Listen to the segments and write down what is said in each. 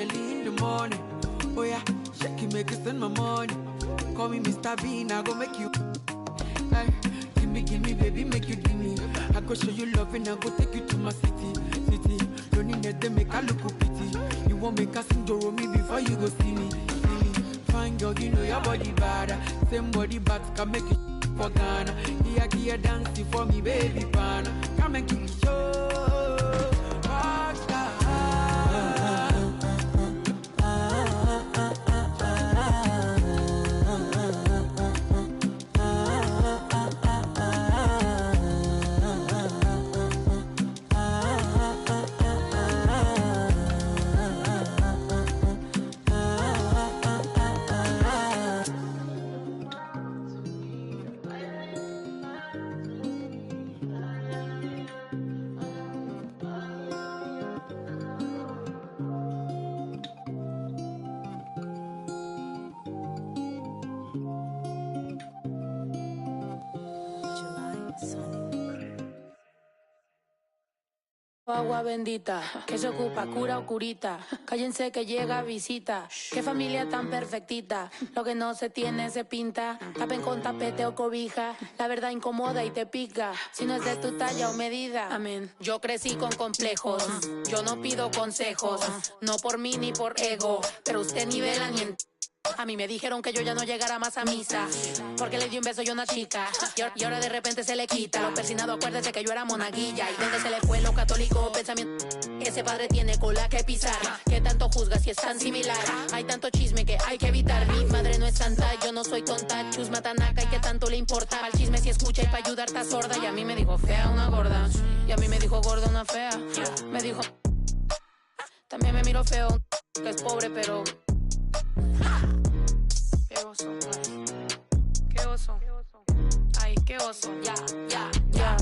early in the morning. Oh yeah, shake it, make it send my money. Call me Mr. Bean, I go make you. Hey, give me, baby, make you give me. I go show you love and I go take you to my city. Don't need them make a look pity. You won't make a sing to me before you go see me. Fine girl, you know your body bad. Same body but can make you for Ghana. Here dancing for me, baby pan. Come and give me show. Rockstar. Agua bendita, que se ocupa, cura o curita. Cállense que llega visita. Qué familia tan perfectita. Lo que no se tiene se pinta. Tapen con tapete o cobija. La verdad incomoda y te pica. Si no es de tu talla o medida. Amén. Yo crecí con complejos. Yo no pido consejos. No por mí ni por ego. Pero usted nivela ni en... A mí me dijeron que yo ya no llegara más a misa porque le di un beso yo a una chica y ahora de repente se le quita. Lo persinado, acuérdese que yo era monaguilla. ¿Y dónde se le fue lo católico? Pensamiento. Ese padre tiene cola que pisar. ¿Qué tanto juzga si es tan similar? Hay tanto chisme que hay que evitar. Mi madre no es santa, yo no soy tonta. Chusma tanaca y qué tanto le importa. Al chisme si escucha y para ayudar está sorda. Y a mí me dijo fea una gorda. Y a mí me dijo gorda una fea. Me dijo... También me miro feo, que es pobre pero... Qué oso, ay. Qué oso. Ay, qué oso. Ya,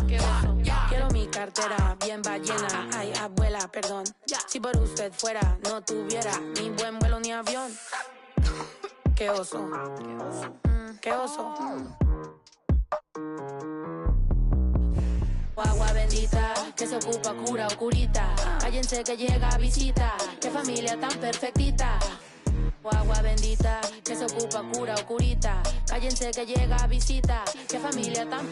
qué oso. Quiero mi cartera bien ballena. Ay, abuela, perdón. Si por usted fuera, no tuviera ni buen vuelo ni avión. Qué oso. Qué oso. Agua bendita, que se ocupa, cura o curita. Cállense que llega visita. Qué familia tan perfectita. Agua bendita, que se ocupa, cura o curita. Cállense que llega visita. Qué familia tan...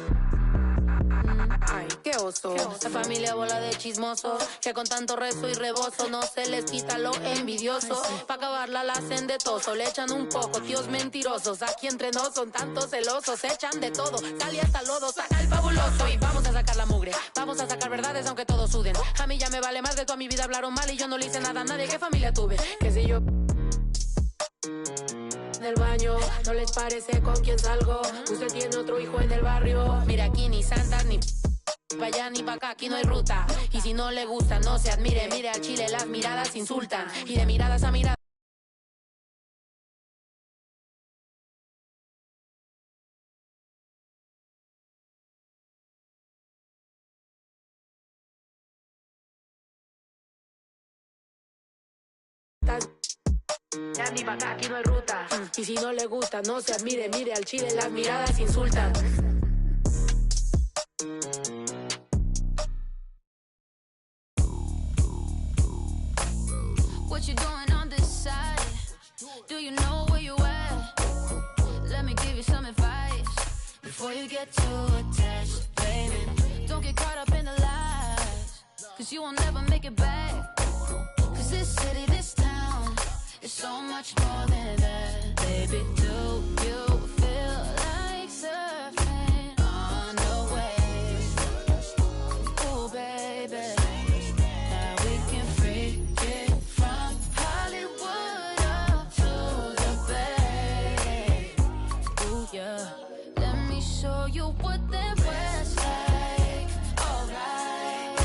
Ay, qué oso. La familia bola de chismosos que con tanto rezo y rebozo no se les quita lo envidioso. Pa' acabarla la hacen de toso. Le echan un poco, tíos mentirosos. Aquí entre nos son tantos celosos. Echan de todo, sale hasta lodo. Saca el fabuloso y vamos a sacar la mugre. Vamos a sacar verdades aunque todos suden. A mí ya me vale más de toda mi vida hablaron mal y yo no le hice nada a nadie. ¿Qué familia tuve? Que si yo... del baño, no les parece con quién salgo. Usted tiene otro hijo en el barrio. Mira, aquí ni santas ni pa' allá ni pa' acá, aquí no hay ruta. Y si no le gusta, no se admire. Mire al chile, las miradas insultan. Y de miradas a miradas ya ni pa' acá, aquí no hay ruta. Y si no le gusta, no se admire. Mire al chile, las miradas insultan. What you doing on this side? Do you know where you at? Let me give you some advice before you get too attached, baby. Don't get caught up in the lies, cause you will never make it back. Cause this city, this town, is so much more than that. Baby, do you feel like surfing on the waves? Ooh, baby, now we can freak it from Hollywood up to the Bay. Ooh, yeah, let me show you what that West like. Alright,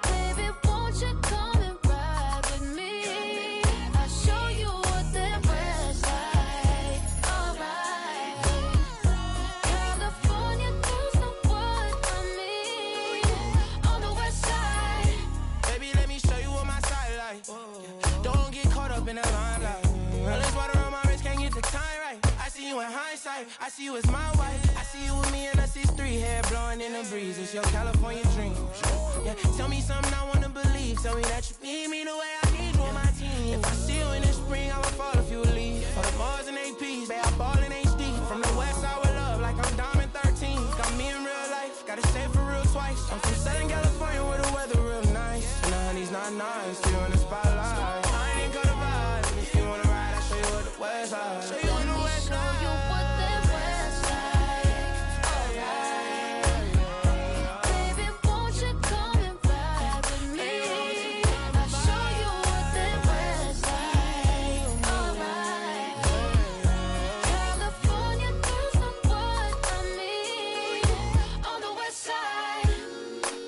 baby, won't you come and ride with me? I'll show you what that West like. Alright, California girls know what I mean. On the West side, Baby, let me show you what my side like. Don't get caught up in the limelight. All this water on my wrist, can't get the time right. I see you in hindsight, I see you as my wife. I see you with me and us is three, hair blowing in the breeze. It's your California dream. Yeah, tell me something I wanna believe. Tell me that you need me the way I need you on my team. miss you in the spotlight. I ain't got a vibe, and if you wanna ride, I'll show you what the west side. Show you what the west side. Show you what that west like. Alright. Baby, won't you come and ride with me? I'll show you what that west like. Alright. California girls know what I mean. On the west side,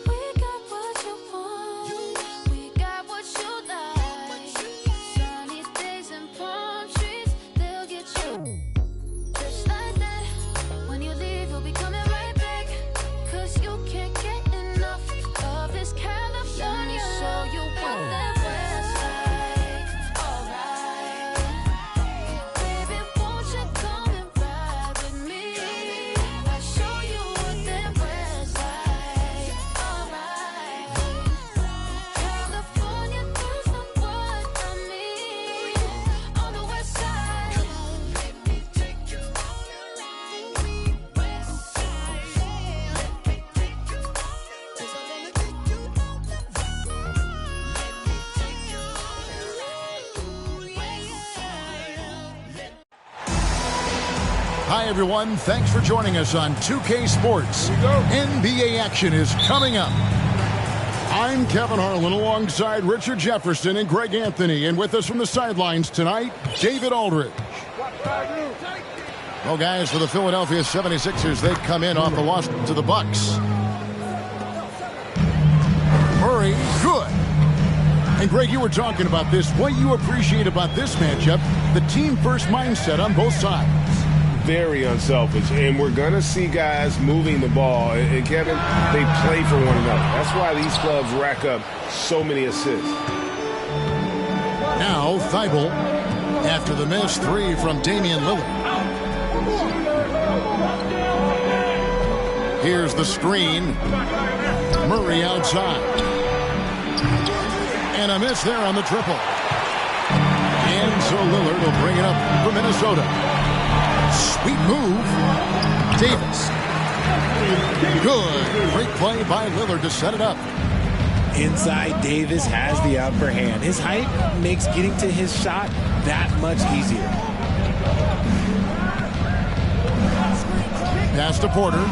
we got what you want. We got what you like. Sunny days and palm trees, they'll get you. Just like that. When you leave, we'll be coming right back. 'Cause you can't get enough of this California. Let me show you what that west like. Alright. Baby, won't you come and ride with me? I'll show you what that west like. Alright. California girls know what I mean. On the west side. Let me take you on a ride. West side. Let me take you on a ride. 'Cause I wanna take you on the ride. Let me take you on a ride. Hi, everyone. Thanks for joining us on 2K Sports. NBA action is coming up. I'm Kevin Harlan alongside Richard Jefferson and Greg Anthony. And with us from the sidelines tonight, David Aldridge. Well, guys, for the Philadelphia 76ers, they come in off the loss to the Bucks. Murray, good. And Greg, you were talking about this. What you appreciate about this matchup, the team-first mindset on both sides. Very unselfish, and we're going to see guys moving the ball. And Kevin, they play for one another. That's why these clubs rack up so many assists. Now, Thibault, after the missed three from Damian Lillard. Here's the screen. Murray outside. And a miss there on the triple. And so Lillard will bring it up for Minnesota. Sweet move. Davis. Good. Great play by Lillard to set it up. Inside, Davis has the upper hand. His height makes getting to his shot that much easier. Pass to Porter.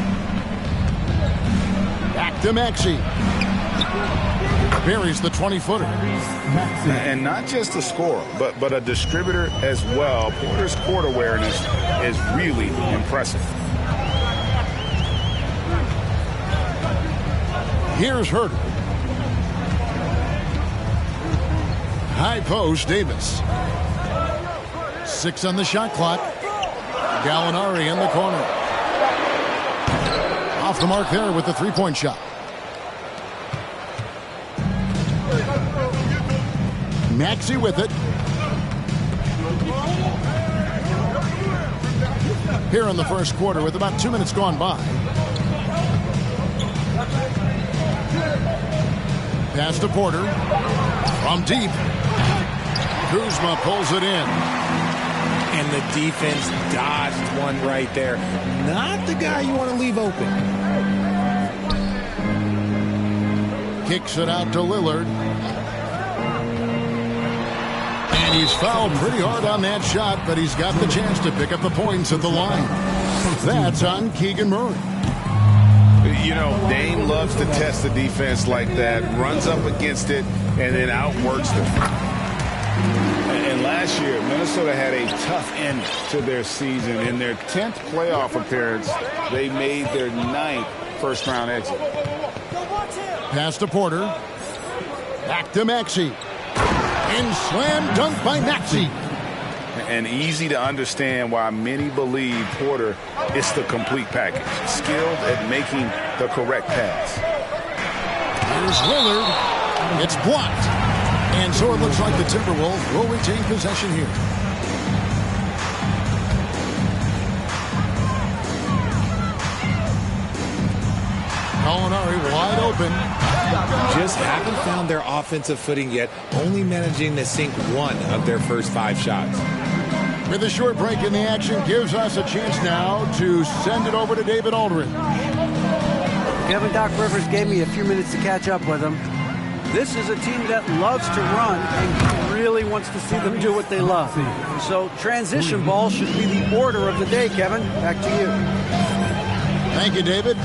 Back to Maxey. Buries the 20-footer. And not just a scorer, but a distributor as well. Porter's court awareness is really impressive. Here's Herter. High post, Davis. 6 on the shot clock. Gallinari in the corner. Off the mark there with the three-point shot. Maxey with it. Here in the first quarter with about 2 minutes gone by. Pass to Porter. From deep. Kuzma pulls it in. And the defense dodged one right there. Not the guy you want to leave open. Kicks it out to Lillard. And he's fouled pretty hard on that shot, but he's got the chance to pick up the points at the line. That's on Keegan Murray. You know, Dame loves to test the defense like that, runs up against it, and then outworks them. And last year, Minnesota had a tough end to their season. In their 10th playoff appearance, they made their 9th first-round exit. Pass to Porter. Back to Maxey. And slam dunk by Maxey. And easy to understand why many believe Porter is the complete package. Skilled at making the correct pass. Here's Lillard. It's blocked. And so it looks like the Timberwolves will retain possession here. Gallinari wide open. Just haven't found their offensive footing yet, only managing to sink one of their first 5 shots. With a short break in the action, gives us a chance now to send it over to David Aldridge. Kevin, Doc Rivers gave me a few minutes to catch up with him. This is a team that loves to run, and he really wants to see them do what they love. So transition ball should be the order of the day, Kevin. Back to you. Thank you, David.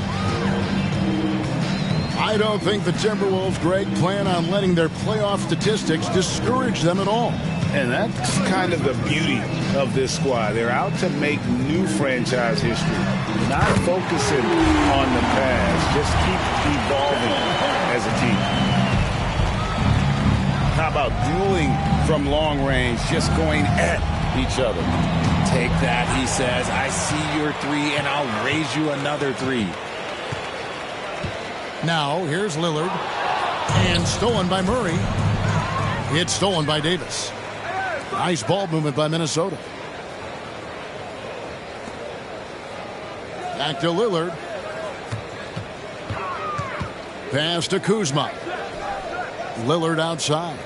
I don't think the Timberwolves, Greg, plan on letting their playoff statistics discourage them at all. And that's kind of the beauty of this squad. They're out to make new franchise history, not focusing on the past. Just keep evolving as a team. How about dueling from long range, just going at each other? Take that, he says. I see your three, and I'll raise you another three. Now, here's Lillard. And stolen by Murray. It's stolen by Davis. Nice ball movement by Minnesota. Back to Lillard. Pass to Kuzma. Lillard outside.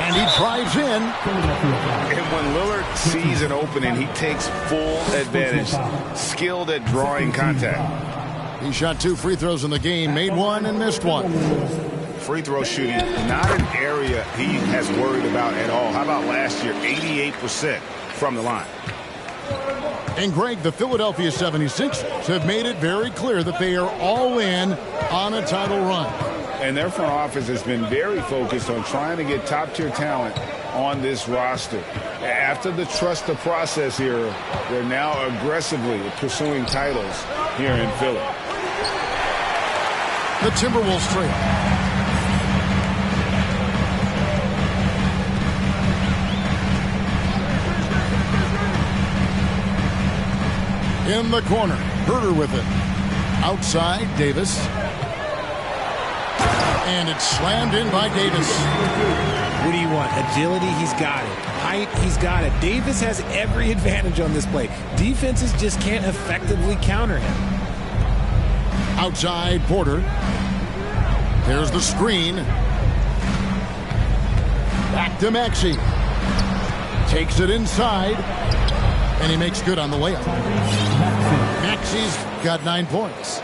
And he drives in. And when Lillard sees an opening, he takes full advantage. Skilled at drawing contact. He shot 2 free throws in the game, made 1 and missed 1. Free throw shooting, not an area he has worried about at all. How about last year, 88% from the line? And Greg, the Philadelphia 76ers have made it very clear that they are all in on a title run. And their front office has been very focused on trying to get top-tier talent on this roster. After the trust the process era, they're now aggressively pursuing titles here in Philly. The Timberwolves trail. In the corner, Herter with it. Outside, Davis. And it's slammed in by Davis. What do you want? Agility, he's got it. Height, he's got it. Davis has every advantage on this play. Defenses just can't effectively counter him. Outside, Porter. There's the screen. Back to Maxey. Takes it inside. And he makes good on the layup. Maxey's got 9 points.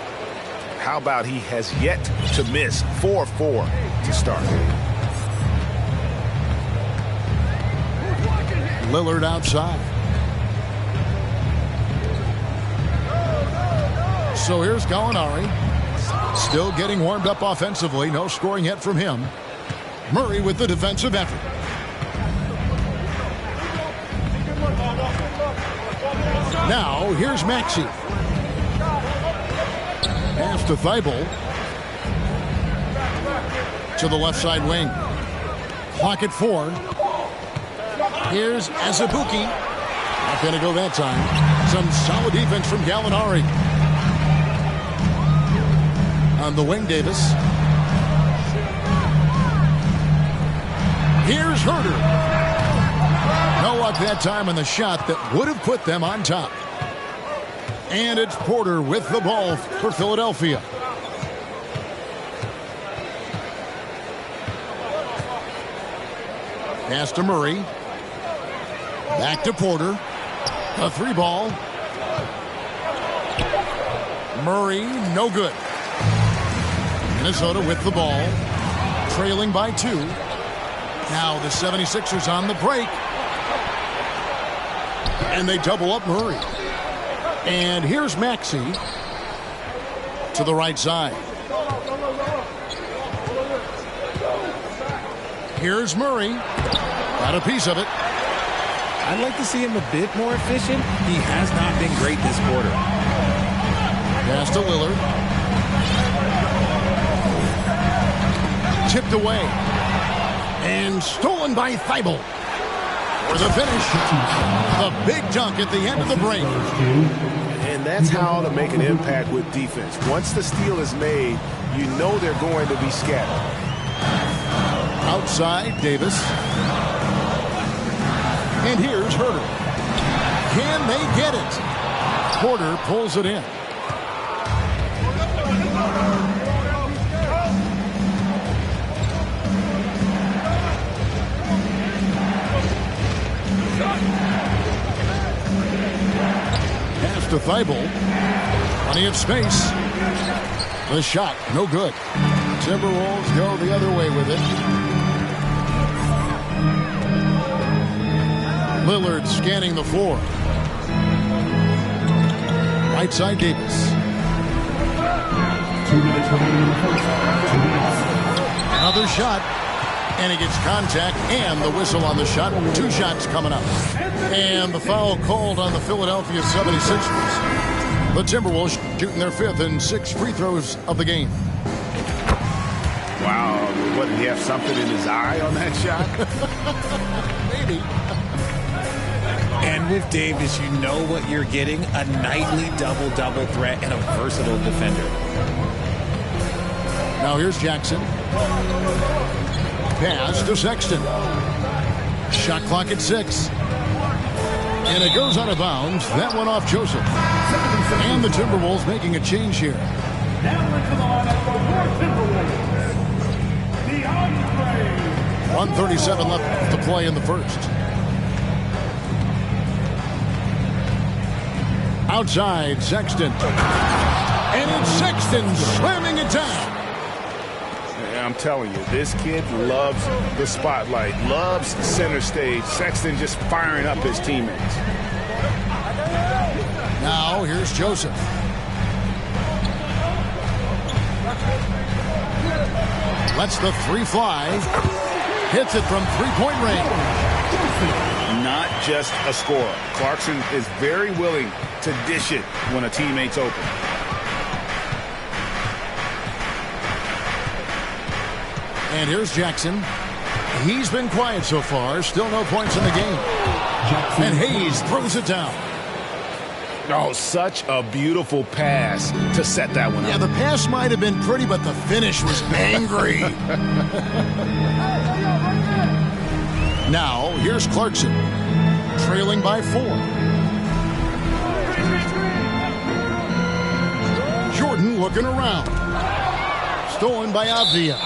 How about he has yet to miss 4-4 to start. Lillard outside. So here's Gallinari. Still getting warmed up offensively. No scoring yet from him. Murray with the defensive effort. Now, here's Maxey. Pass to Thibault. To the left side wing. Clock at 4. Here's Azubuike. Not going to go that time. Some solid defense from Gallinari. On the wing, Davis. Here's Herter. No luck that time on the shot that would have put them on top. And it's Porter with the ball for Philadelphia. Pass to Murray. Back to Porter. A 3 ball. Murray, no good. Minnesota with the ball. Trailing by 2. Now the 76ers on the break. And they double up Murray. And here's Maxey to the right side. Here's Murray. Got a piece of it. I'd like to see him a bit more efficient. He has not been great this quarter. Pass to Lillard. Tipped away. And stolen by Thibault. For the finish. The big dunk at the end of the break. And that's how to make an impact with defense. Once the steal is made, you know they're going to be scattered. Outside, Davis. And here's Herter. Can they get it? Porter pulls it in. Pass to Thibault. Plenty of space. The shot, no good. Timberwolves go the other way with it. Lillard scanning the floor. Right side, Davis. 2 minutes remaining in the first. 2 minutes. Another shot. And he gets contact and the whistle on the shot. 2 shots coming up. And the foul called on the Philadelphia 76ers. The Timberwolves shooting their 5th and 6th free throws of the game. Wow. What, did he have something in his eye on that shot? Maybe. And with Davis, you know what you're getting. A nightly double-double threat and a versatile defender. Now here's Jackson. Pass to Sexton. Shot clock at 6. And it goes out of bounds. That one off Joseph. And the Timberwolves making a change here. Now into the lineup for your Timberwolves, 1:37 left to play in the first. Outside, Sexton. And it's Sexton slamming it down. I'm telling you, this kid loves the spotlight, loves center stage. Sexton just firing up his teammates. Now here's Joseph. Lets the 3 fly. Hits it from 3-point range. Not just a scorer. Clarkson is very willing to dish it when a teammate's open. And here's Jackson. He's been quiet so far. Still no points in the game. And Hayes throws it down. Oh, such a beautiful pass to set that one up. Yeah, the pass might have been pretty, but the finish was angry. Now, here's Clarkson. Trailing by 4. Jordan looking around. Stolen by Avdia.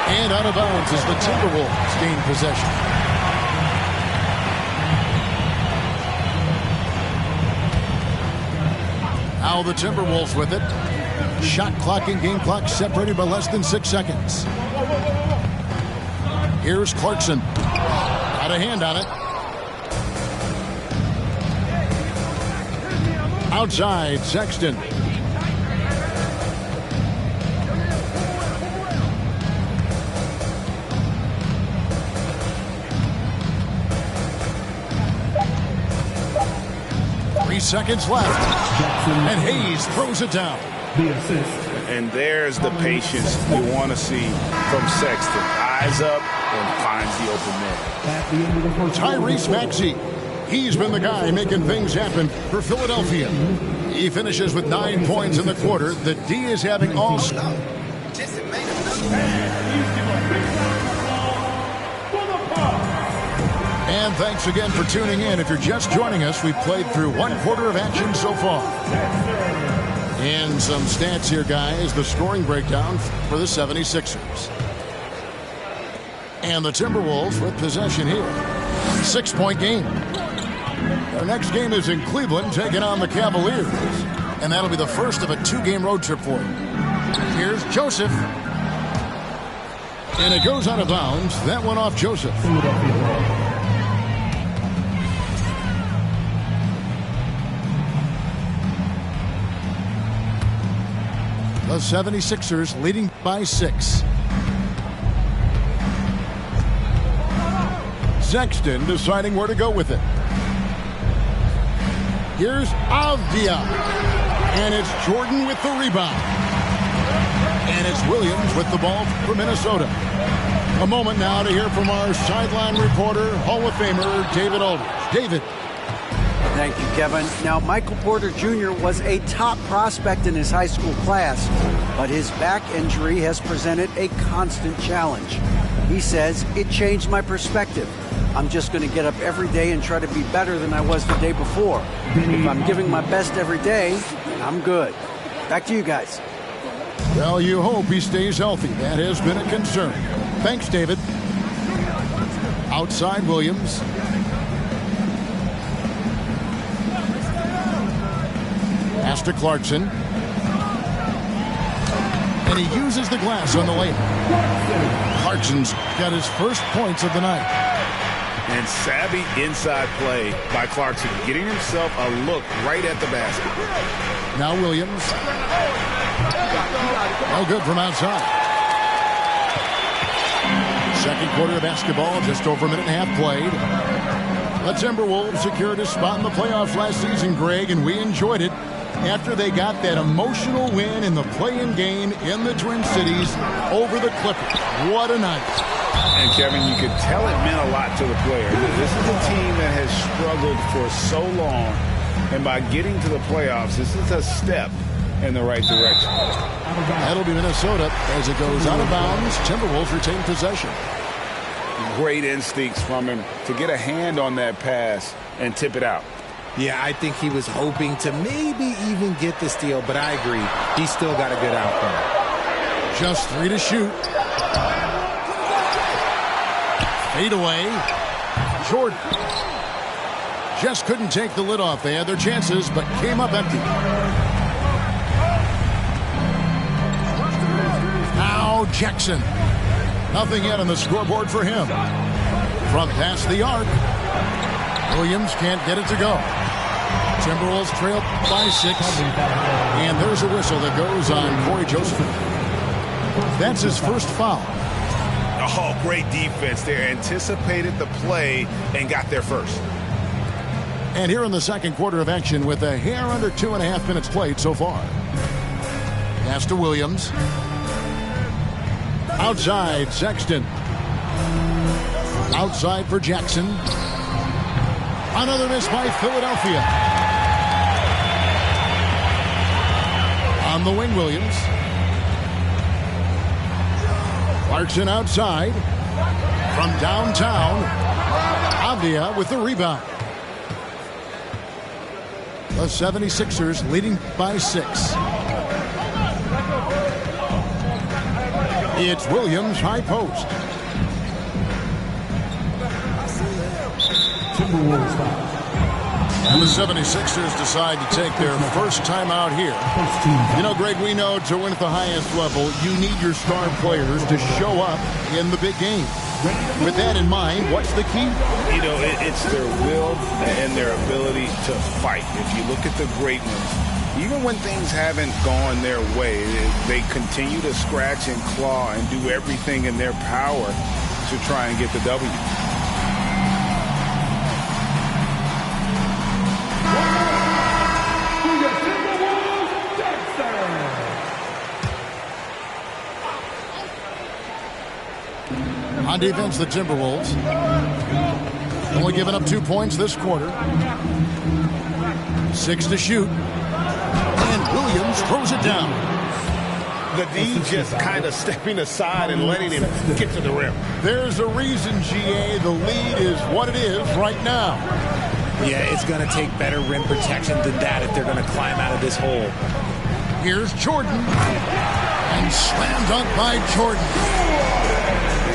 And out of bounds as the Timberwolves gain possession. Now the Timberwolves with it. Shot clock and game clock separated by less than 6 seconds. Here's Clarkson. Got a hand on it. Outside, Sexton. Seconds left. And Hayes throws it down. The assist. And there's the patience you want to see from Sexton. Eyes up and finds the open man. At the end of the first Tyrese Maxey. He's been the guy making things happen for Philadelphia. He finishes with 9 points in the quarter. The D is having all. And thanks again for tuning in. If you're just joining us, we've played through 1/4 of action so far. And some stats here, guys. The scoring breakdown for the 76ers. And the Timberwolves with possession here. 6-point game. Their next game is in Cleveland, taking on the Cavaliers. And that'll be the first of a 2-game road trip for them. Here's Joseph. And it goes out of bounds. That one off Joseph. The 76ers leading by 6. Sexton deciding where to go with it. Here's Avdia. And it's Jordan with the rebound. And it's Williams with the ball for Minnesota. A moment now to hear from our sideline reporter, Hall of Famer David Aldridge. David. Thank you, Kevin. Now, Michael Porter Jr. was a top prospect in his high school class, but his back injury has presented a constant challenge. He says, it changed my perspective. I'm just going to get up every day and try to be better than I was the day before. If I'm giving my best every day, I'm good. Back to you guys. Well, you hope he stays healthy. That has been a concern. Thanks, David. Outside Williams. Pass to Clarkson. And he uses the glass on the layup. Clarkson's got his first points of the night. And savvy inside play by Clarkson, getting himself a look right at the basket. Now Williams. No good from outside. Second quarter of basketball, just over a minute and a half played. The Timberwolves secured a spot in the playoffs last season, Greg, and we enjoyed it after they got that emotional win in the play-in game in the Twin Cities over the Clippers. What a night. And, Kevin, you could tell it meant a lot to the players. This is a team that has struggled for so long, and by getting to the playoffs, this is a step in the right direction. That'll be Minnesota as it goes out of bounds. Timberwolves retain possession. Great instincts from him to get a hand on that pass and tip it out. Yeah, I think he was hoping to maybe even get the steal, but I agree. He's still got a good outcome. Just 3 to shoot. Fade away. Jordan. Just couldn't take the lid off. They had their chances, but came up empty. Now Jackson. Nothing yet on the scoreboard for him. From past the arc. Williams can't get it to go. Timberwolves trail by 6. And there's a whistle that goes on Corey Joseph. That's his first foul. Oh, great defense there. Anticipated the play and got there first. And here in the second quarter of action with a hair under 2.5 minutes played so far. Pass to Williams. Outside, Sexton. Outside for Jackson. Another miss by Philadelphia. On the wing, Williams. Clarkson outside. From downtown. Avdia with the rebound. The 76ers leading by 6. It's Williams, high post. Timberwolves foul. And the 76ers decide to take their first time out here. You know, Greg, we know to win at the highest level, you need your star players to show up in the big game. With that in mind, what's the key? You know, it's their will and their ability to fight. If you look at the great ones, even when things haven't gone their way, they continue to scratch and claw and do everything in their power to try and get the W. On defense, the Timberwolves only giving up 2 points this quarter. 6 to shoot. And Williams throws it down. The D just kind of stepping aside and letting him get to the rim. There's a reason, GA, the lead is what it is right now. Yeah, it's going to take better rim protection than that if they're going to climb out of this hole. Here's Jordan. And slam dunk by Jordan.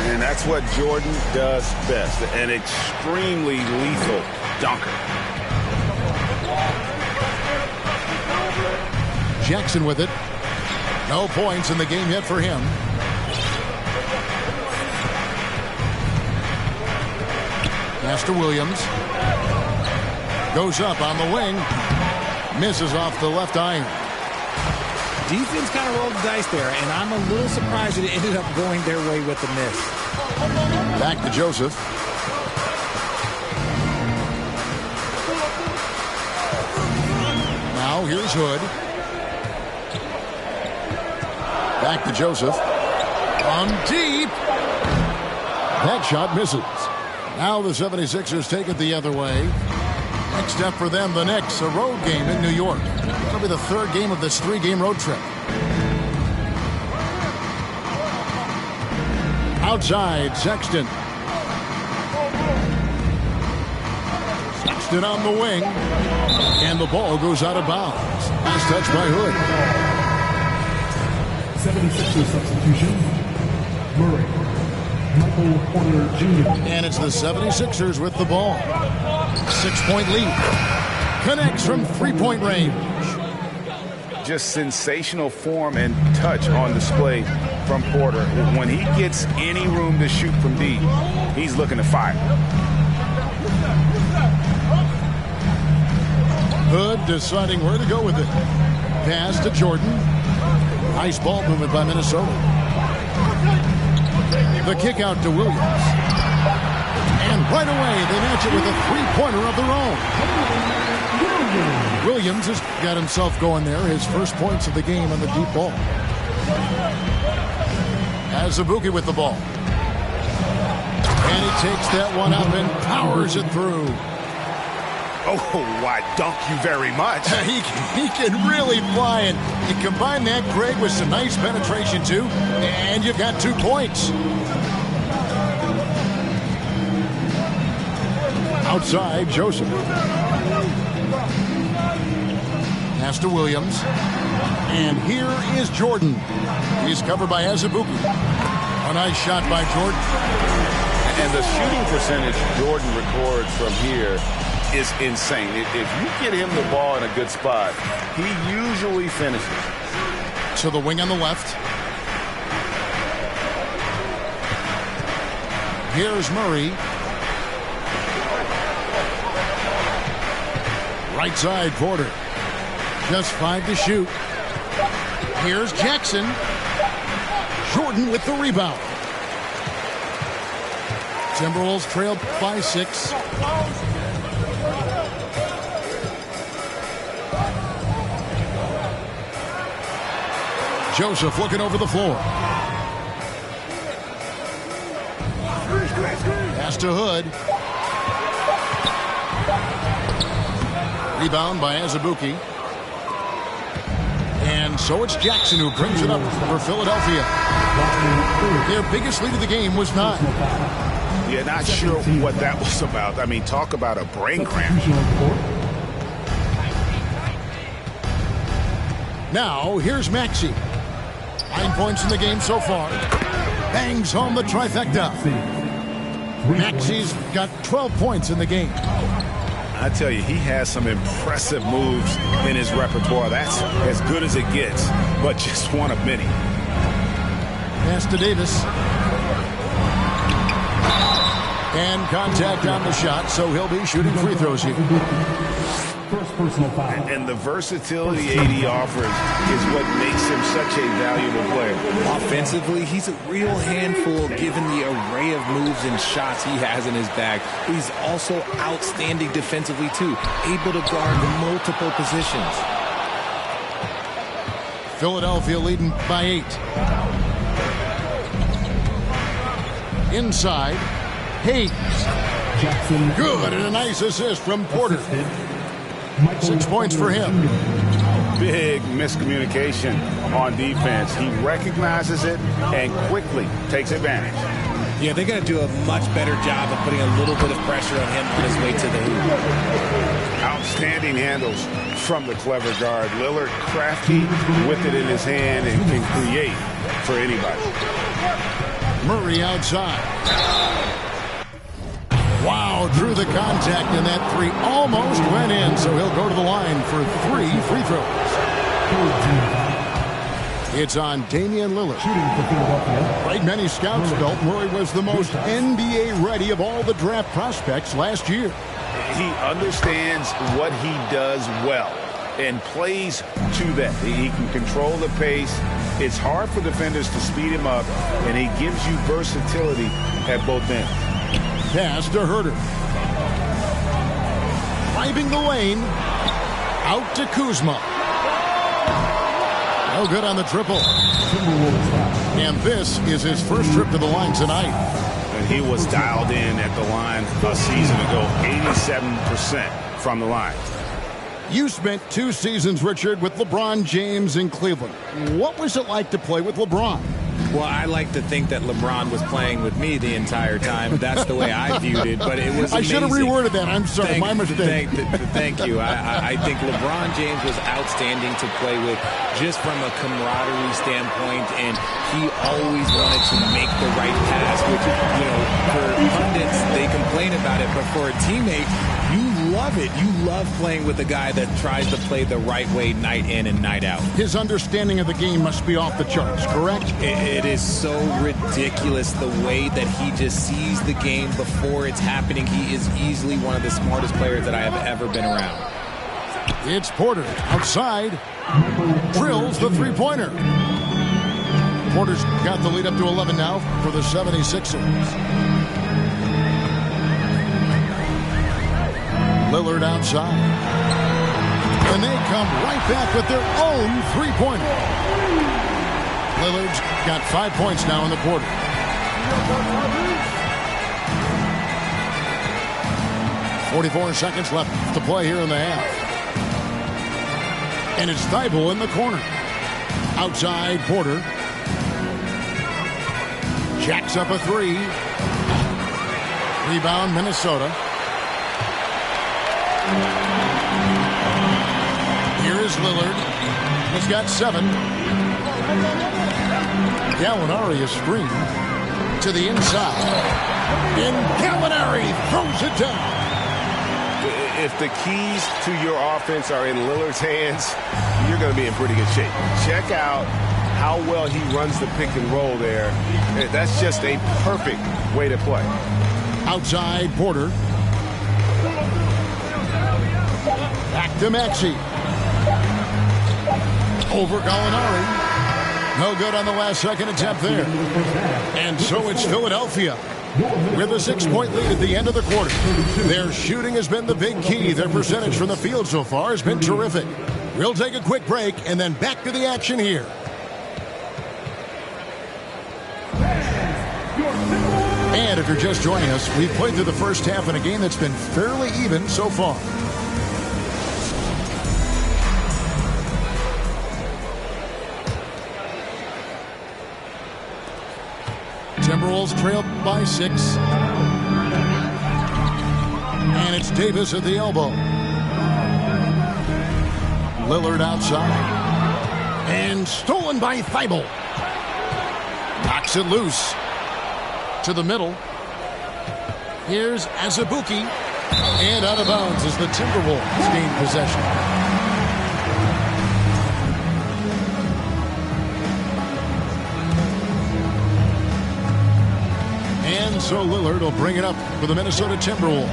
And that's what Jordan does best, an extremely lethal dunker. Jackson with it. No points in the game yet for him. Pass to Williams. Goes up on the wing. Misses off the left iron. Defense kind of rolled the dice there, and I'm a little surprised that it ended up going their way with the miss. Back to Joseph. Now here's Hood. Back to Joseph. On deep. That shot misses. Now the 76ers take it the other way. Next step for them, the Knicks, a road game in New York. It'll be the third game of this 3-game road trip. Outside, Sexton. Sexton on the wing. And the ball goes out of bounds. Nice touch by Hood. 76ers substitution. Murray. Michael Porter Jr. And it's the 76ers with the ball. 6-point lead. Connects from 3-point range. just sensational form and touch on display from Porter. When he gets any room to shoot from deep, he's looking to fire. Hood deciding where to go with it. Pass to Jordan. Nice ball movement by Minnesota. The kick out to Williams. And right away, they match it with a three-pointer of their own. Williams has got himself going there. His first points of the game on the deep ball. Azubuike with the ball. And he takes that one up and powers it through. Oh, I dunk you very much. He can really fly, and you combine that, Greg, with some nice penetration, too, and you've got 2 points. Outside, Joseph. Pass to Williams. And here is Jordan. He's covered by Azubuike. A nice shot by Jordan. And the shooting percentage Jordan records from here is insane. If you get him the ball in a good spot, he usually finishes. To the wing on the left. Here's Murray. Right side, Porter. Just 5 to shoot. Here's Jackson. Jordan with the rebound. Timberwolves trailed by 6. Joseph looking over the floor. Pass to Hood. Rebound by Azubuike. And so it's Jackson who brings it up for Philadelphia. Their biggest lead of the game was 9. Yeah, not sure what that was about. I mean, talk about a brain cramp. Now, here's Maxey. 9 points in the game so far. Bangs home the trifecta. Maxey's got 12 points in the game. I tell you, he has some impressive moves in his repertoire. That's as good as it gets, but just one of many. Pass to Davis. And contact on the shot, so he'll be shooting free throws here. And the versatility AD offers is what makes him such a valuable player. Offensively, he's a real handful given the array of moves and shots he has in his bag. But he's also outstanding defensively, too, able to guard multiple positions. Philadelphia leading by 8. Inside, Hayes. Good, and a nice assist from Porter. 6 points for him. Big miscommunication on defense. He recognizes it and quickly takes advantage. Yeah, they got to do a much better job of putting a little bit of pressure on him on his way to the hoop. Outstanding handles from the clever guard. Lillard crafty with it in his hand and can create for anybody. Murray outside. Wow, drew the contact, and that 3 almost went in, so he'll go to the line for 3 free throws. It's on Damian Lillard. Right, many scouts felt Murray was the most NBA-ready of all the draft prospects last year. He understands what he does well and plays to that. He can control the pace. It's hard for defenders to speed him up, and he gives you versatility at both ends. Pass to Herter. Driving the lane. Out to Kuzma. No good on the triple. And this is his first trip to the line tonight. And he was dialed in at the line a season ago. 87% from the line. You spent 2 seasons, Richard, with LeBron James in Cleveland. What was it like to play with LeBron? Well, I like to think that LeBron was playing with me the entire time. That's the way I viewed it, but it was amazing. I should have reworded that. I'm sorry, my mistake. Thank you. I think LeBron James was outstanding to play with just from a camaraderie standpoint, and he always wanted to make the right pass, which, you know, for pundits, they complain about it, but for a teammate, you love it. You love playing with a guy that tries to play the right way night in and night out. His understanding of the game must be off the charts, correct? It is so ridiculous the way that he just sees the game before it's happening. He is easily one of the smartest players that I have ever been around. It's Porter outside. Drills the three-pointer. Porter's got the lead up to 11 now for the 76ers. Lillard outside. And they come right back with their own three-pointer. Lillard's got 5 points now in the quarter. .44 seconds left to play here in the half. And it's Thibault in the corner. Outside Porter. Jacks up a three. Rebound Minnesota. Here is Lillard. He's got 7. Gallinari is screened to the inside. And Gallinari throws it down. If the keys to your offense are in Lillard's hands, you're going to be in pretty good shape. Check out how well he runs the pick and roll there. That's just a perfect way to play. Outside Porter. Back to Maxey. Over Gallinari. No good on the last second attempt there. And so it's Philadelphia with a 6-point lead at the end of the quarter. Their shooting has been the big key. Their percentage from the field so far has been terrific. We'll take a quick break and then back to the action here. And if you're just joining us, we've played through the first half in a game that's been fairly even so far. Timberwolves trail by 6. And it's Davis at the elbow. Lillard outside. And stolen by Thibault. Knocks it loose. To the middle. Here's Azubuike. And out of bounds as the Timberwolves gain possession. And so Lillard will bring it up for the Minnesota Timberwolves.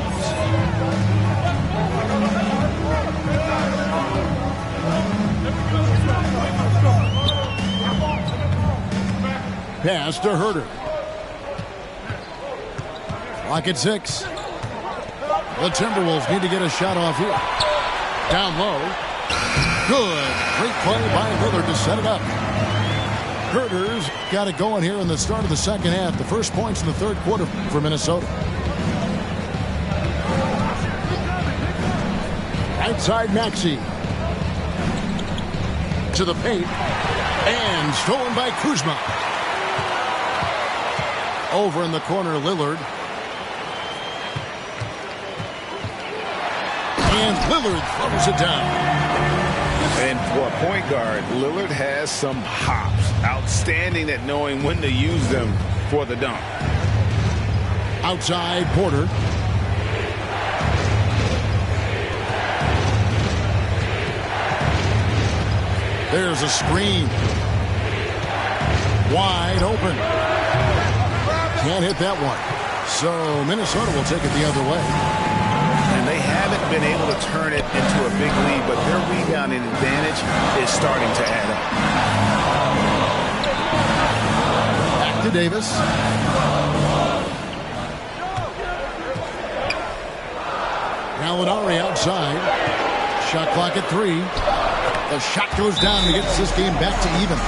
Pass to Herter. Clock at 6. The Timberwolves need to get a shot off here. Down low. Good. Great play by Lillard to set it up. Herter's got it going here in the start of the second half. The first points in the third quarter for Minnesota. Outside Maxey. To the paint. And stolen by Kuzma. Over in the corner, Lillard. And Lillard throws it down. And for a point guard, Lillard has some hops. Outstanding at knowing when to use them for the dunk. Outside Porter. There's a screen. Wide open. Can't hit that one. So Minnesota will take it the other way. And they haven't been able to turn it into a big lead, but their rebounding advantage is starting to add up. Back to Davis. Gallinari outside. Shot clock at 3. The shot goes down and gets this game back to even.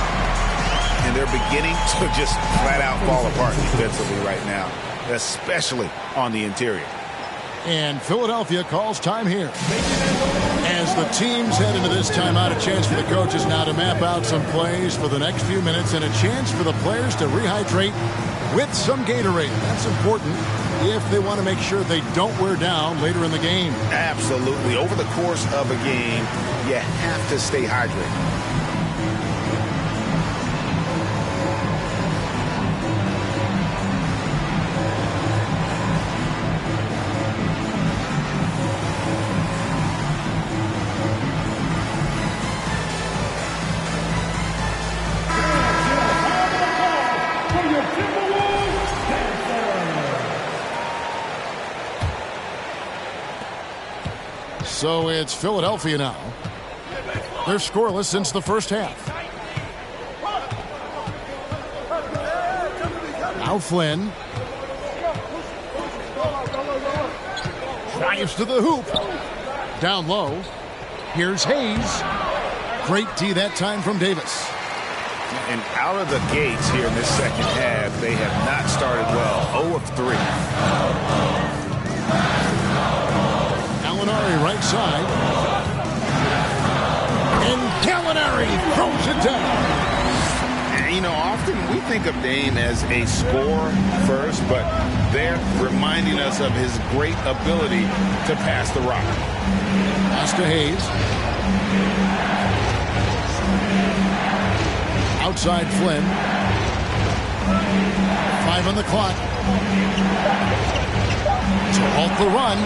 And they're beginning to just flat out fall apart defensively right now, especially on the interior. And Philadelphia calls time here. As the teams head into this timeout, a chance for the coaches now to map out some plays for the next few minutes and a chance for the players to rehydrate with some Gatorade. That's important if they want to make sure they don't wear down later in the game. Absolutely. Over the course of a game, you have to stay hydrated. So it's Philadelphia now. They're scoreless since the first half. Now Flynn. Drives to the hoop. Down low. Here's Hayes. Great D that time from Davis. And out of the gates here in this second half, they have not started well. 0 of 3. Gallinari right side. And Gallinari throws it down. And, you know, often we think of Dame as a scorer first, but they're reminding us of his great ability to pass the rock. Pass to Hayes. Outside Flynn. 5 on the clock. To halt the run.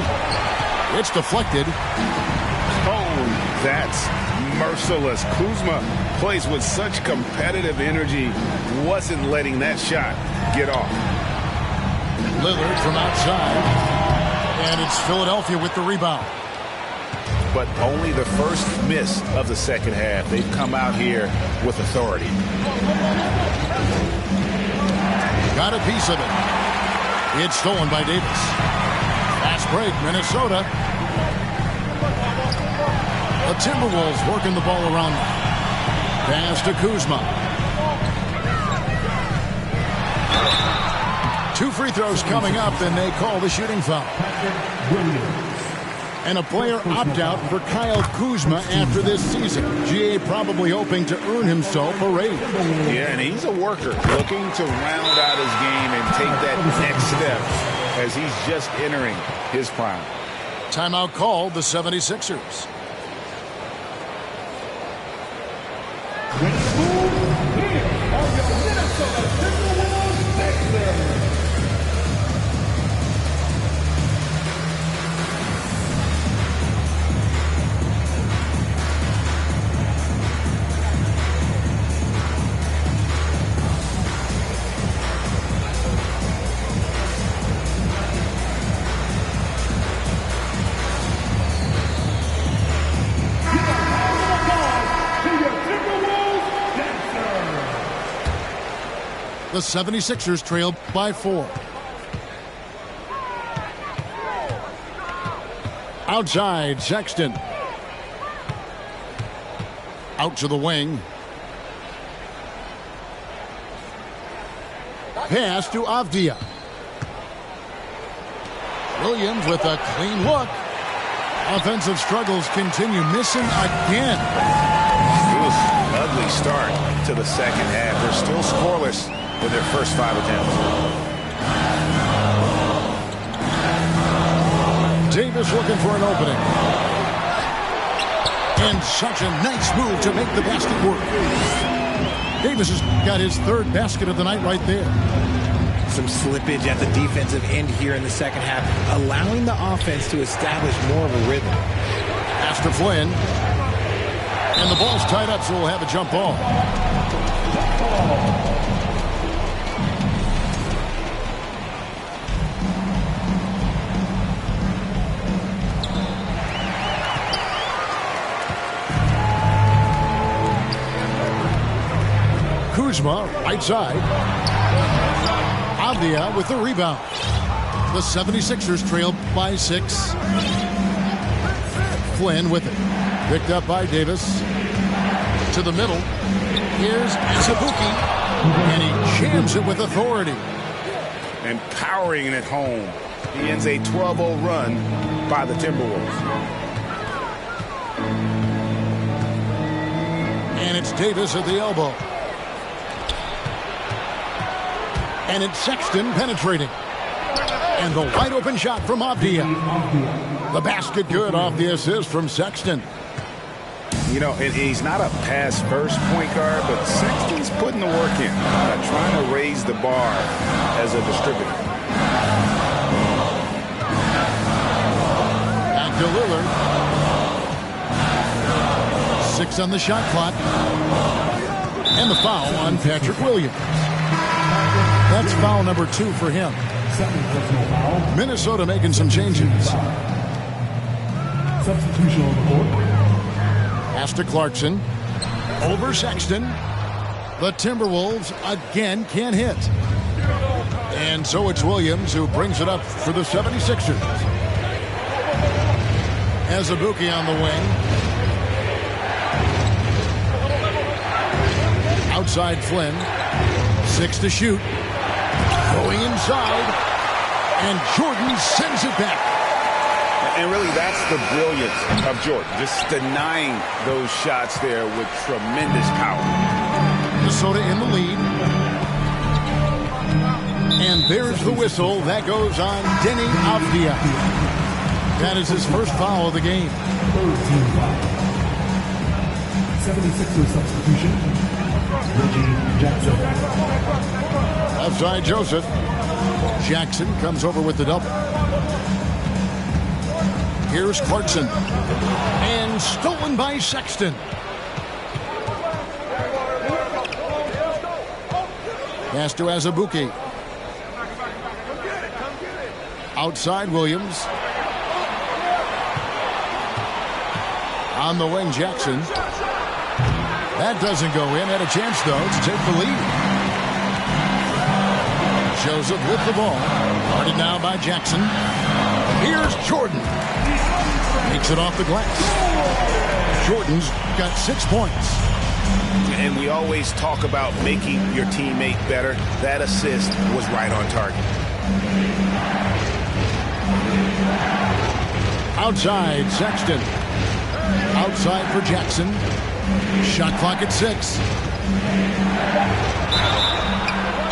It's deflected. Oh, that's merciless. Kuzma plays with such competitive energy. Wasn't letting that shot get off. Lillard from outside. And it's Philadelphia with the rebound. But only the first miss of the second half. They've come out here with authority. Got a piece of it. It's stolen by Davis. Fast break, Minnesota. The Timberwolves working the ball around them. Pass to Kuzma. 2 free throws coming up, and they call the shooting foul. And a player opt-out for Kyle Kuzma after this season. GA probably hoping to earn himself a raise. Yeah, and he's a worker, looking to round out his game and take that next step as he's just entering his prime. Timeout called the 76ers. The 76ers trail by 4. Outside, Sexton. Out to the wing. Pass to Avdia. Williams with a clean look. Offensive struggles continue. Missing again. Ugly start to the second half. They're still scoreless in their first 5 attempts. Davis looking for an opening. And such a nice move to make the basket work. Davis has got his 3rd basket of the night right there. Some slippage at the defensive end here in the second half, allowing the offense to establish more of a rhythm. Pass to Flynn. And the ball's tied up, so we'll have a jump ball. Kuzma, right side. Avdia with the rebound. The 76ers trail by 6. Flynn with it. Picked up by Davis. To the middle. Here's Azubuike. And he jams it with authority. And powering it home He ends a 12-0 run by the Timberwolves. And it's Davis at the elbow. And it's Sexton penetrating. And the wide open shot from Avdia. The basket good off the assist from Sexton. You know, he's not a pass-first point guard, but Sexton's putting the work in, trying to raise the bar as a distributor. Back to Lillard. 6 on the shot clock. And the foul on Patrick Williams. That's foul number 2 for him. Minnesota making some changes. Substitution on the court. Pass to Clarkson. Over Sexton. The Timberwolves again can't hit. And so it's Williams who brings it up for the 76ers. Azubuike on the wing. Outside Flynn. 6 to shoot. Going inside. And Jordan sends it back. And really, that's the brilliance of Jordan. Just denying those shots there with tremendous power. Minnesota in the lead. And there's the whistle. That goes on Denny Avdia. That is his first foul of the game. Third team foul. 76er substitution. Reggie Jackson. Outside Joseph. Jackson comes over with the double. Here's Clarkson. And stolen by Sexton. Pass to Azubuike. Outside Williams. On the wing, Jackson. That doesn't go in. Had a chance, though, to take the lead. Joseph with the ball. Guarded now by Jackson. Here's Jordan. Makes it off the glass. Jordan's got 6 points. And we always talk about making your teammate better. That assist was right on target. Outside, Sexton. Outside for Jackson. Shot clock at 6.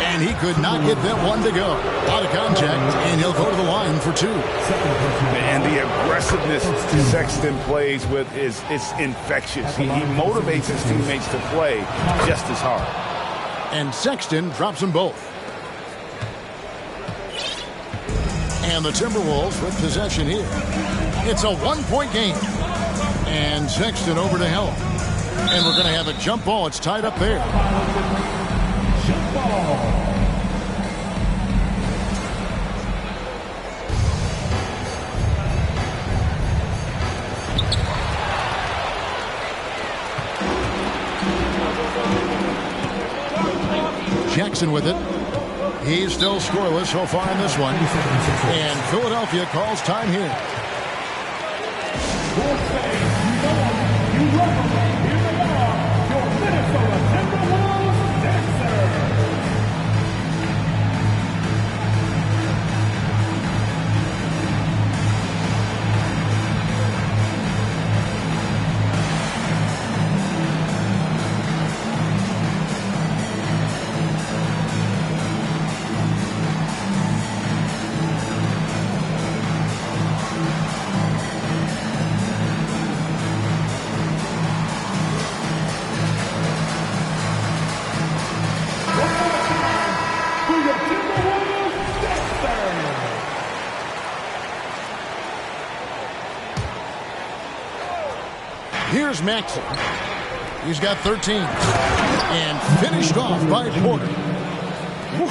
And he could not get that one to go. Out of contact, and he'll go to the line for 2. And the aggressiveness Sexton plays with is infectious. He motivates his teammates to play just as hard. And Sexton drops them both. And the Timberwolves with possession here. It's a 1-point game. And Sexton over to help. And we're going to have a jump ball. It's tied up there. Jump ball. Jackson with it. He's still scoreless so far in this one. And Philadelphia calls time here. Here's Maxey. He's got 13. And finished off by Porter. Whew.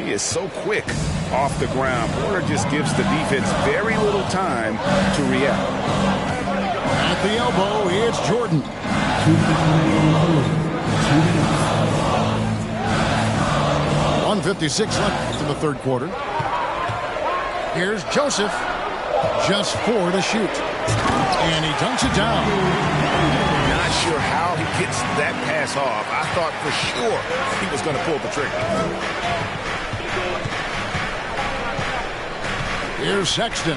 He is so quick off the ground. Porter just gives the defense very little time to react. At the elbow, it's Jordan. 1:56 left in the third quarter. Here's Joseph. Just 4 to shoot. And he dunks it down. Not sure how he gets that pass off. I thought for sure he was going to pull the trigger. Here's Sexton.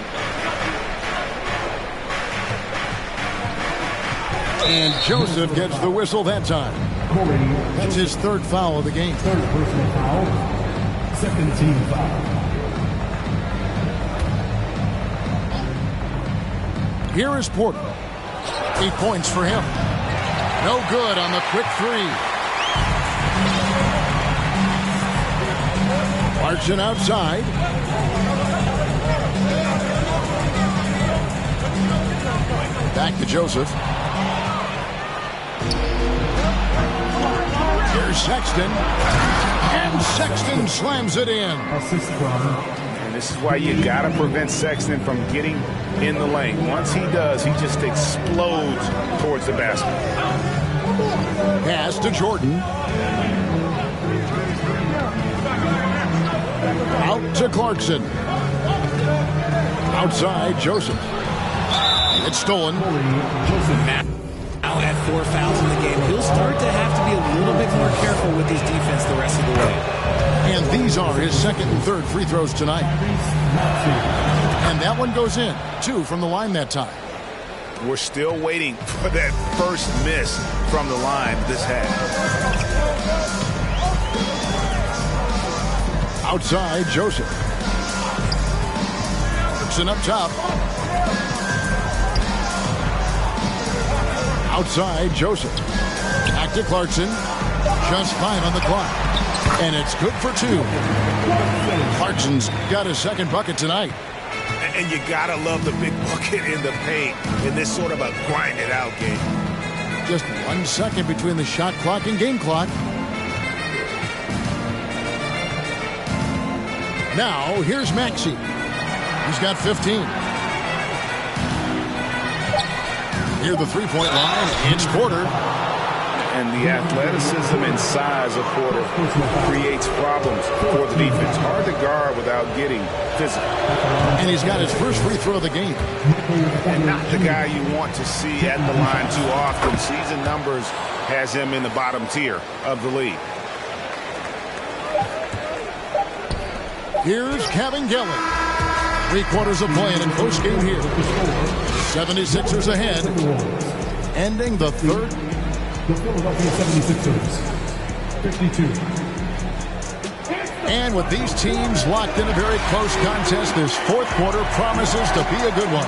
And Joseph gets the whistle that time. That's his third foul of the game. Third personal foul. Second team foul. Here is Porter. 8 points for him. No good on the quick three. Clarkson outside. Back to Joseph. Here's Sexton. And Sexton slams it in. Assist from. And this is why you got to prevent Sexton from getting in the lane. Once he does, he just explodes towards the basket. Pass to Jordan. Out to Clarkson. Outside, Joseph. It's stolen. Now at 4 fouls in the game, he'll start to have to be a little bit more careful with his defense the rest of the way. And these are his second and third free throws tonight. And that one goes in. 2 from the line that time. We're still waiting for that first miss from the line this half. Outside, Joseph. Clarkson up top. Outside, Joseph. Back to Clarkson. Just fine on the clock. And it's good for 2. Clarkson's got his second bucket tonight. And you gotta love the big bucket in the paint in this sort of a grind it out game. Just 1 second between the shot clock and game clock. Now, here's Maxey. He's got 15. Near the three-point line, it's Porter. And the athleticism and size of Porter creates problems for the defense. Hard to guard without getting physical. And he's got his first free throw of the game. And not the guy you want to see at the line too often. Season numbers has him in the bottom tier of the league. Here's Kevin Gillen. 3 quarters of play in a close game here. 76ers ahead. Ending the third. The Philadelphia 76ers. 52. And with these teams locked in a very close contest, this fourth quarter promises to be a good one.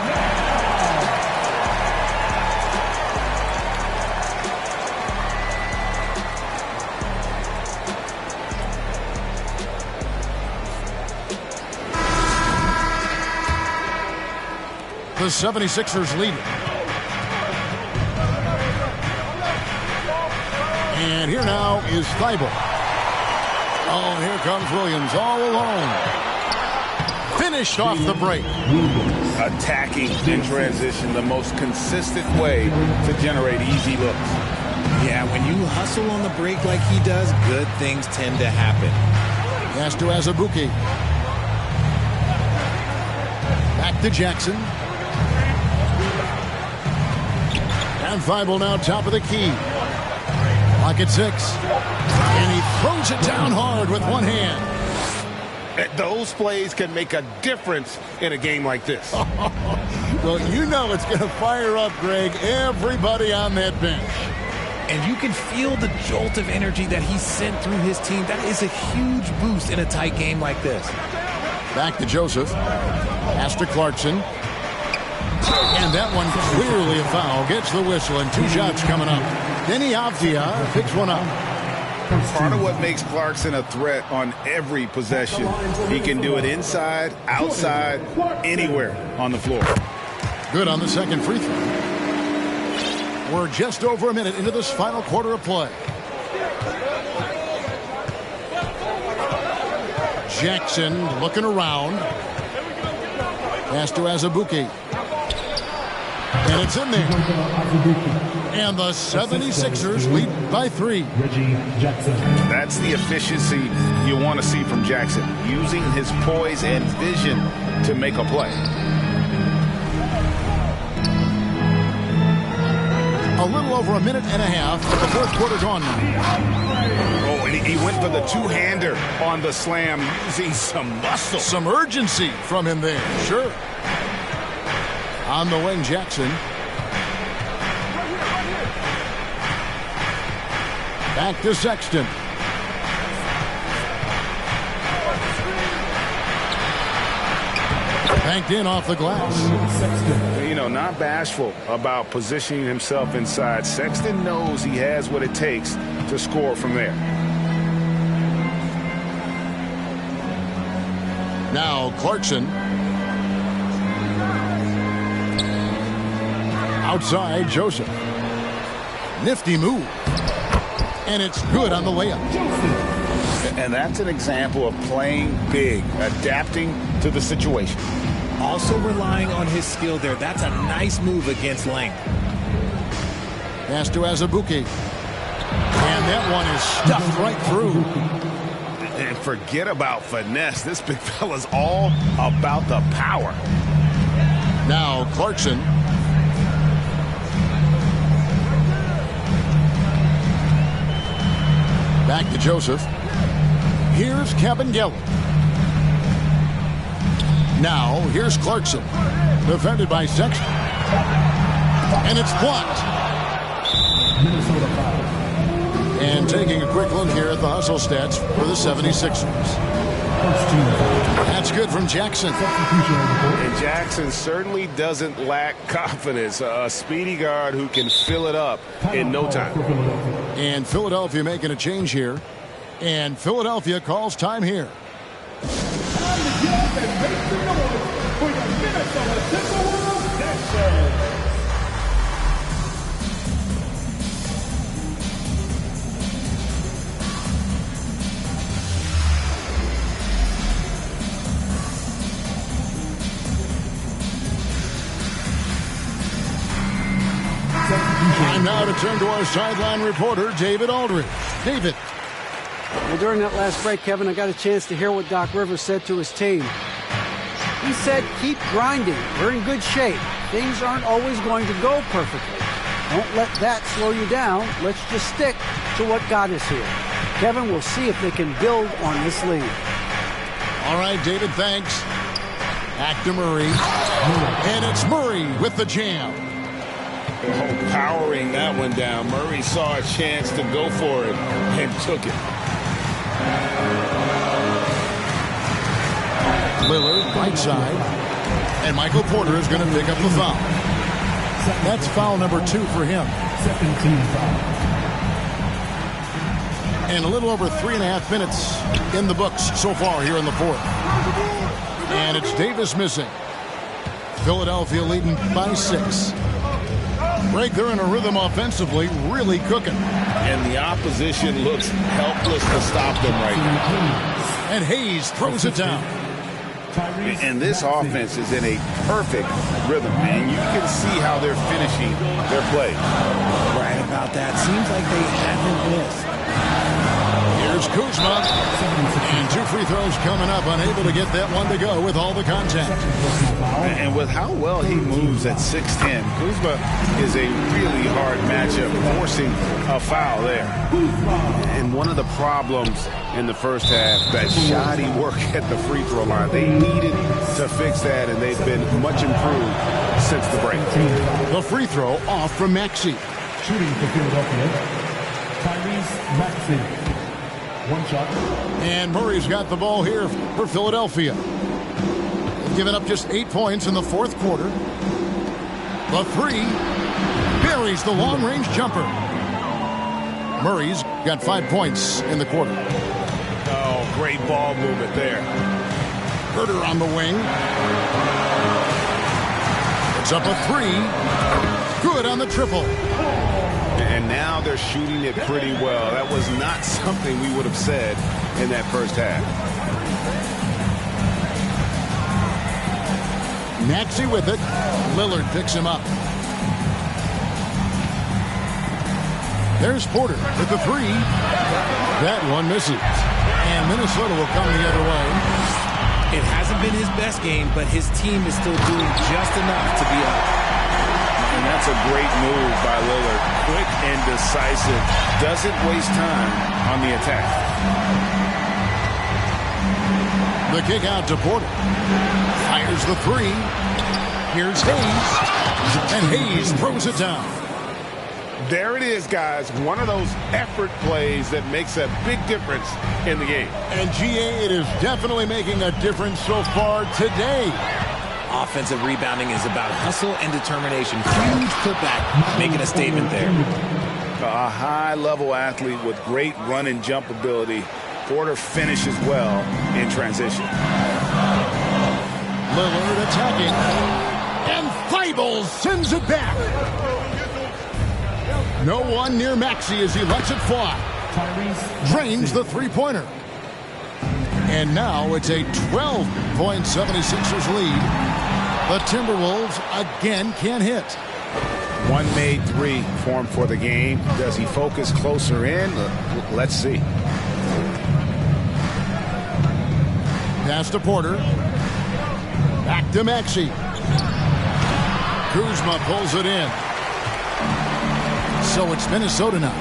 The 76ers lead it. And here now is Thibault. Oh, here comes Williams all alone. Finished off the break. Attacking in transition, the most consistent way to generate easy looks. Yeah, when you hustle on the break like he does, good things tend to happen. Pass to Azubuike. Back to Jackson. And Thibault now top of the key. Clock at 6. And he throws it down hard with one hand. Those plays can make a difference in a game like this. Well, you know it's going to fire up, Greg, everybody on that bench. And you can feel the jolt of energy that he sent through his team. That is a huge boost in a tight game like this. Back to Joseph. Pass to Clarkson. And that one clearly a foul. Gets the whistle and 2 shots coming up. Denny Avdia picks one up. Part of what makes Clarkson a threat on every possession, he can do it inside, outside, anywhere on the floor. Good on the second free throw. We're just over a minute into this final quarter of play. Jackson looking around. Pass to Azubuike. And it's in there. And the 76ers lead by 3. That's the efficiency you want to see from Jackson, using his poise and vision to make a play. A little over a minute and a half of the fourth quarter gone now. Oh, and he went for the two-hander on the slam, using some muscle. Some urgency from him there, sure. On the wing, Jackson. Back to Sexton. Banked in off the glass. You know, not bashful about positioning himself inside. Sexton knows he has what it takes to score from there. Now Clarkson. Outside, Joseph. Nifty move. And it's good on the layup. And that's an example of playing big, adapting to the situation. Also relying on his skill there. That's a nice move against length. Pass to Azubuike. And that one is stuffed right through. And forget about finesse. This big fella's all about the power. Now Clarkson. Back to Joseph. Here's Kevin Geller. Now, here's Clarkson. Defended by Sexton. And it's blocked. And taking a quick look here at the hustle stats for the 76ers. That's good from Jackson. And Jackson certainly doesn't lack confidence. A speedy guard who can fill it up in no time. And Philadelphia making a change here. And Philadelphia calls time here. Time to get up and make some noise for the Minnesota Timberwolves Nation. Time now to turn to our sideline reporter, David Aldridge. David. Well, during that last break, Kevin, I got a chance to hear what Doc Rivers said to his team. He said, keep grinding. We're in good shape. Things aren't always going to go perfectly. Don't let that slow you down. Let's just stick to what got us here. Kevin, we'll see if they can build on this lead. All right, David, thanks. Back to Murray. And it's Murray with the jam. Oh, powering that one down. Murray saw a chance to go for it and took it. Lillard, right side. And Michael Porter is going to pick up the foul. That's foul number 2 for him. Second team foul. And a little over 3.5 minutes in the books so far here in the fourth. And it's Davis missing. Philadelphia leading by 6. Greg, they're in a rhythm offensively, really cooking. And the opposition looks helpless to stop them right now. And Hayes throws it down. And this offense is in a perfect rhythm, man. You can see how they're finishing their play. Right about that. Seems like they haven't missed. Here's Kuzma. And 2 free throws coming up. Unable to get that one to go with all the contact. And with how well he moves at 6'10", Kuzma is a really hard matchup, forcing a foul there. And one of the problems in the first half, that shoddy work at the free throw line. They needed to fix that, and they've been much improved since the break. The free throw off from Maxey. Shooting for Philadelphia, Tyrese Maxey. 1 shot. And Murray's got the ball here for Philadelphia. They've given up just 8 points in the fourth quarter. The 3 buries the long-range jumper. Murray's got 5 points in the quarter. Oh, great ball movement there. Herter on the wing. It's up a 3. Good on the triple. And now they're shooting it pretty well. That was not something we would have said in that first half. Maxey with it. Lillard picks him up. There's Porter with the 3. That one misses. And Minnesota will come the other way. It hasn't been his best game, but his team is still doing just enough to be up. And that's a great move by Lillard. Quick and decisive. Doesn't waste time on the attack. The kick out to Porter. Fires the three. Here's Hayes. And Hayes throws it down. There it is, guys. One of those effort plays that makes a big difference in the game. And GA, it is definitely making a difference so far today. Offensive rebounding is about hustle and determination. Huge putback, making a statement there. A high-level athlete with great run and jump ability. Porter finishes well in transition. Lillard attacking. And Thibault sends it back. No one near Maxey as he lets it fly. Drains the three-pointer. And now it's a 12-point 76ers lead. The Timberwolves again can't hit. One made three formed for the game. Does he focus closer in? Let's see. Pass to Porter. Back to Maxey. Kuzma pulls it in. So it's Minnesota now.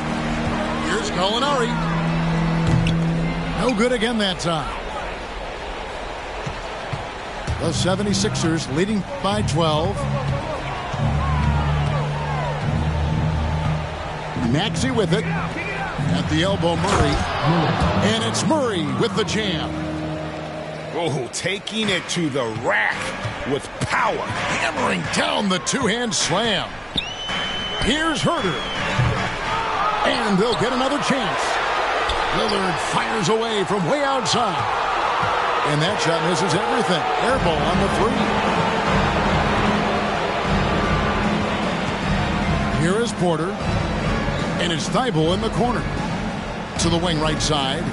Here's Gallinari. No good again that time. The 76ers leading by 12. Maxey with it. At the elbow, Murray. And it's Murray with the jam. Oh, taking it to the rack with power. Hammering down the two-hand slam. Here's Herter. And they'll get another chance. Lillard fires away from way outside. And that shot misses everything. Air ball on the three. Here is Porter. And it's Thibault in the corner. To the wing right side.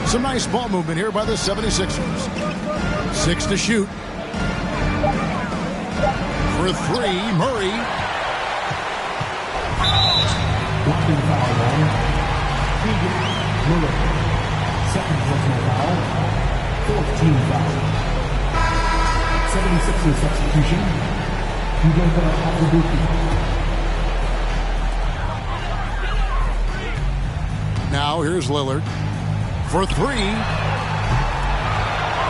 Some nice ball movement here by the 76ers. 6 to shoot. For three, Murray. Blocking foul line. Miller. Second personal foul. 4th team foul. 76ers substitution. Now here's Lillard. For three.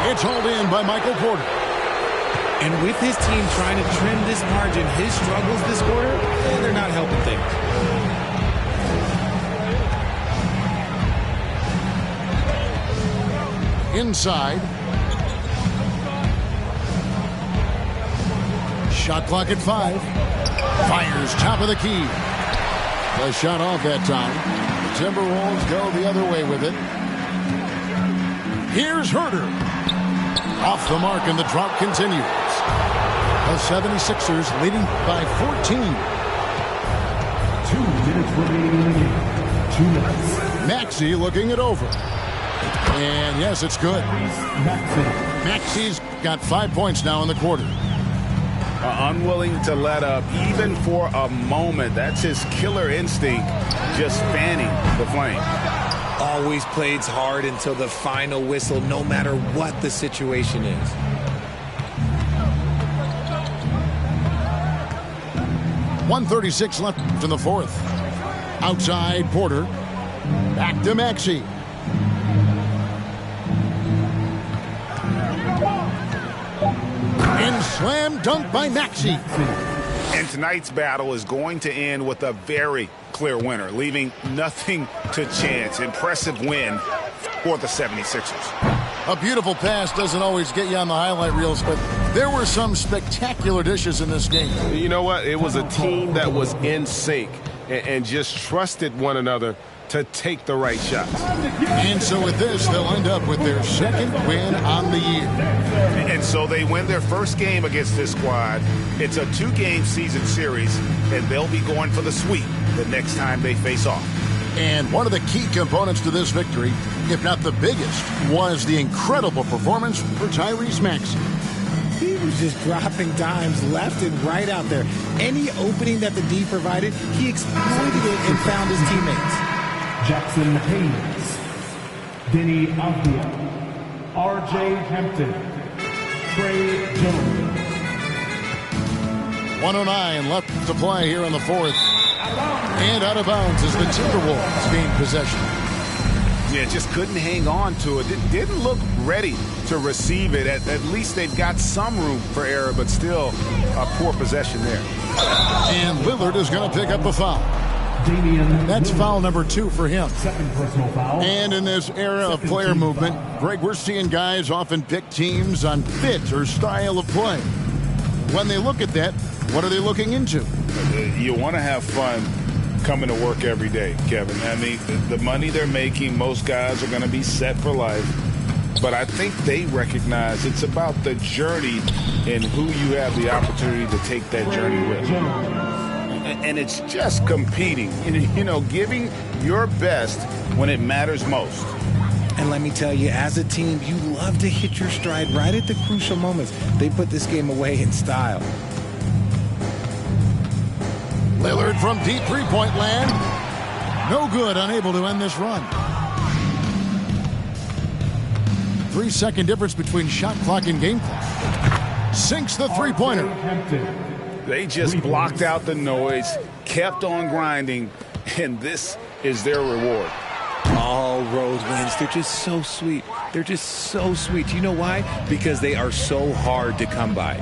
It's hauled in by Michael Porter. And with his team trying to trim this margin, his struggles this quarter, they're not helping things. Inside. Shot clock at 5. Fires top of the key. The shot off that time. The Timberwolves go the other way with it. Here's Herter. Off the mark, and the drought continues. The 76ers leading by 14. 2 minutes remaining in the game. 2 minutes. Maxey looking it over. And yes, it's good. Maxey's got 5 points now in the quarter. Unwilling to let up even for a moment. That's his killer instinct, just fanning the flame. Always plays hard until the final whistle, no matter what the situation is. .136 left in the fourth. Outside Porter. Back to Maxey. And slam dunk by Maxey. And tonight's battle is going to end with a very clear winner, leaving nothing to chance. Impressive win for the 76ers. A beautiful pass doesn't always get you on the highlight reels, but there were some spectacular dishes in this game. You know what? It was a team that was in sync and just trusted one another to take the right shots. And so with this, they'll end up with their second win on the year. And so they win their first game against this squad. It's a 2-game season series, and they'll be going for the sweep the next time they face off. And one of the key components to this victory, if not the biggest, was the incredible performance for Tyrese Maxey. He was just dropping dimes left and right out there. Any opening that the D provided, he exploited it and found his teammates. Jackson Hayes, Denny Avdia, R.J. Hampton, Trey Jones. 1:09 left to play here in the fourth. And out of bounds is the Timberwolves gain possession. Yeah, just couldn't hang on to it. It didn't look ready to receive it. At least they've got some room for error, but still a poor possession there. And Lillard is going to pick up a foul. That's foul number 2 for him. Second personal foul. And in this era of player movement, Greg, we're seeing guys often pick teams on fit or style of play. When they look at that, what are they looking into? You want to have fun coming to work every day, Kevin. I mean, the money they're making, most guys are going to be set for life. But I think they recognize it's about the journey and who you have the opportunity to take that journey with. And it's just competing, giving your best when it matters most. And let me tell you, as a team, you love to hit your stride right at the crucial moments. They put this game away in style. Lillard from deep three-point land. No good, unable to end this run. 3-second difference between shot clock and game clock. Sinks the three-pointer. They just blocked out the noise, kept on grinding, and this is their reward. All road wins. They're just so sweet. They're just so sweet. You know why? Because they are so hard to come by.